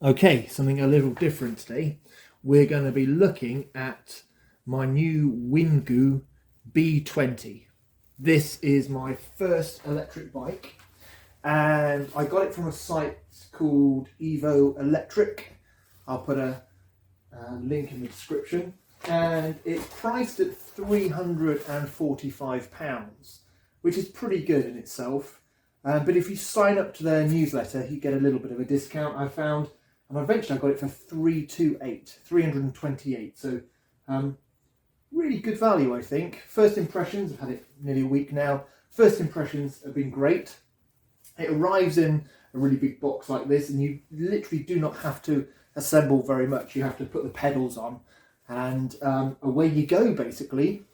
Okay, something a little different today. We're going to be looking at my new Windgoo B20. This is my first electric bike, and I got it from a site called Evo Electric. I'll put a link in the description, and it's priced at £345, which is pretty good in itself. But if you sign up to their newsletter, you get a little bit of a discount, I found. And eventually I got it for 328. So really good value, I think. First impressions, I've had it nearly a week now. First impressions have been great. It arrives in a really big box like this, and you literally do not have to assemble very much. You have to put the pedals on, and away you go, basically.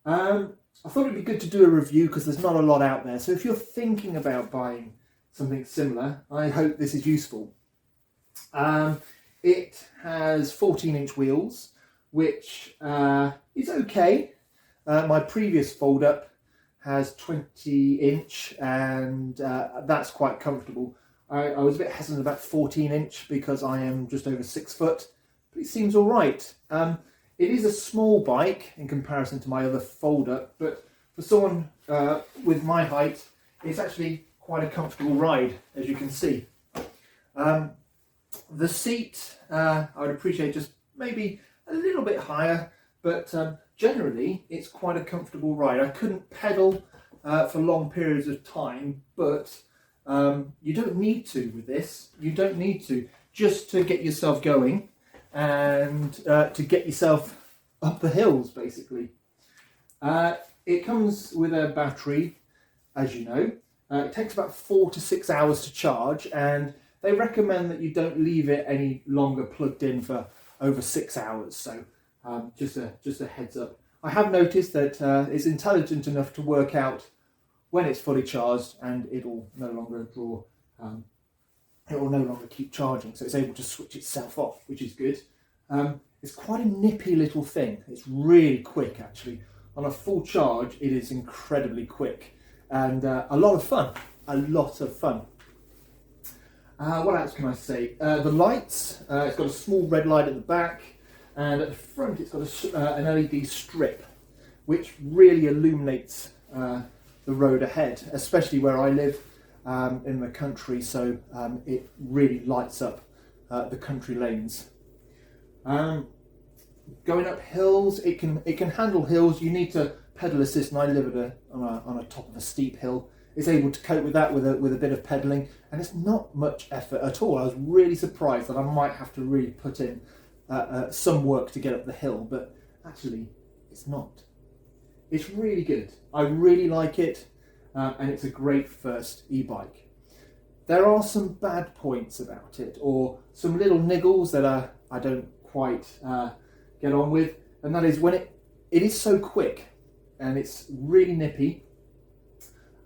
I thought it'd be good to do a review because there's not a lot out there. So if you're thinking about buying something similar, I hope this is useful. It has 14-inch wheels, which is okay. My previous fold-up has 20-inch, and that's quite comfortable. I was a bit hesitant about 14-inch because I am just over 6 foot, but it seems all right. It is a small bike in comparison to my other fold-up, but for someone with my height, it's actually quite a comfortable ride, as you can see. The seat, I would appreciate just maybe a little bit higher, but generally it's quite a comfortable ride. I couldn't pedal for long periods of time, but you don't need to with this. You don't need to, just to get yourself going and to get yourself up the hills, basically. It comes with a battery, as you know. It takes about 4 to 6 hours to charge, and they recommend that you don't leave it any longer plugged in for over 6 hours. So just a heads up. I have noticed that it's intelligent enough to work out when it's fully charged, and it'll no longer it will no longer keep charging. So it's able to switch itself off, which is good. It's quite a nippy little thing. It's really quick, actually. On a full charge, it is incredibly quick, and a lot of fun. A lot of fun. What else can I say? The lights, it's got a small red light at the back, and at the front it's got an LED strip which really illuminates the road ahead, especially where I live in the country, so it really lights up the country lanes. Going up hills, it can handle hills. You need to pedal assist, and I live on a top of a steep hill. It's able to cope with that with a bit of pedalling, and it's not much effort at all. I was really surprised that I might have to really put in some work to get up the hill, but actually it's not. It's really good. I really like it, and it's a great first e-bike. There are some bad points about it, or some little niggles that I don't quite get on with, and that is when it is so quick and it's really nippy.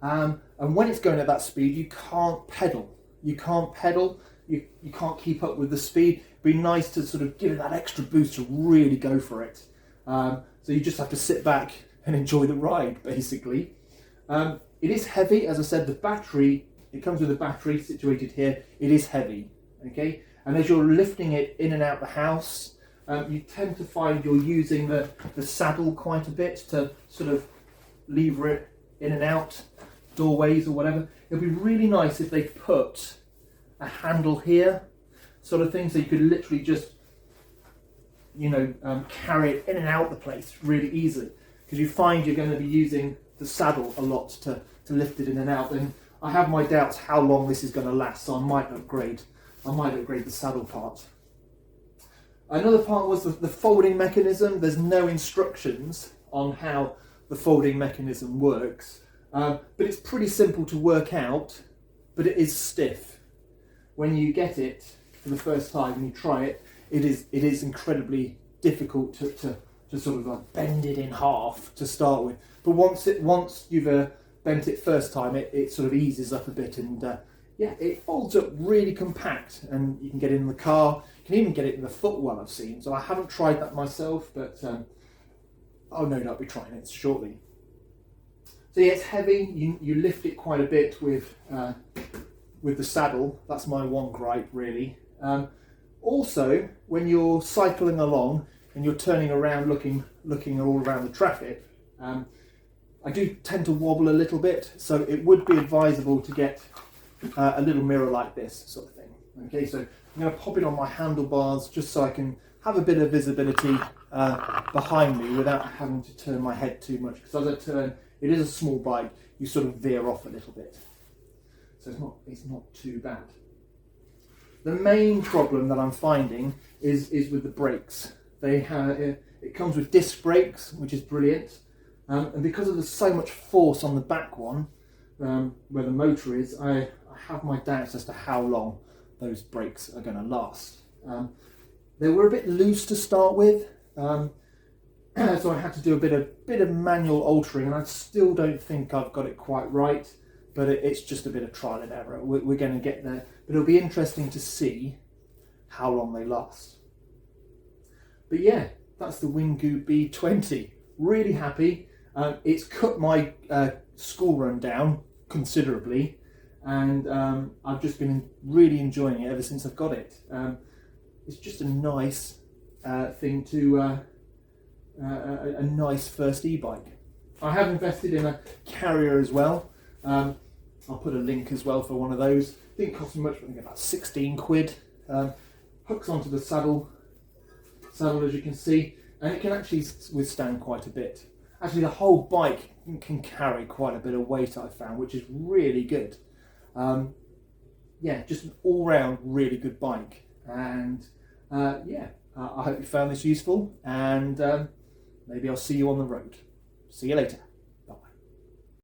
And when it's going at that speed, you can't pedal. You can't keep up with the speed. It'd be nice to sort of give it that extra boost to really go for it. So you just have to sit back and enjoy the ride, basically. It is heavy, as I said. The battery, it comes with a battery situated here. It is heavy, okay? And as you're lifting it in and out the house, you tend to find you're using the saddle quite a bit to sort of lever it in and out doorways or whatever. It'd be really nice if they put a handle here, sort of thing, so you could literally just, carry it in and out the place really easily, because you find you're going to be using the saddle a lot to lift it in and out. And I have my doubts how long this is going to last, so I might upgrade the saddle part. Another part was the folding mechanism. There's no instructions on how the folding mechanism works. But it's pretty simple to work out, but it is stiff. When you get it for the first time and you try it, it is incredibly difficult to sort of bend it in half to start with. But once you've bent it first time, it sort of eases up a bit, and it folds up really compact, and you can get it in the car. You can even get it in the footwell, I've seen. So I haven't tried that myself, but I'll no doubt be trying it shortly. So yeah, it's heavy. You lift it quite a bit with the saddle. That's my one gripe, really. Also, when you're cycling along and you're turning around looking all around the traffic, I do tend to wobble a little bit, so it would be advisable to get a little mirror like this sort of thing. Okay, so I'm going to pop it on my handlebars just so I can have a bit of visibility behind me without having to turn my head too much, because as I turn, it is a small bike, you sort of veer off a little bit. So it's not too bad. The main problem that I'm finding is with the brakes. It comes with disc brakes, which is brilliant, and because of there's so much force on the back one, where the motor is, I have my doubts as to how long those brakes are going to last. They were a bit loose to start with, so I had to do a bit of manual altering, and I still don't think I've got it quite right, but it's just a bit of trial and error. We're going to get there, but it'll be interesting to see how long they last. But yeah, that's the Windgoo B20. Really happy. It's cut my school run down considerably, and I've just been really enjoying it ever since I've got it. It's just a nice thing to a nice first e-bike. I have invested in a carrier as well. I'll put a link as well for one of those. Didn't cost me much, I think about 16 quid. Hooks onto the saddle as you can see, and it can actually withstand quite a bit. Actually, the whole bike can carry quite a bit of weight, I found, which is really good. Yeah, just an all-round really good bike. And yeah, I hope you found this useful, and maybe I'll see you on the road. See you later.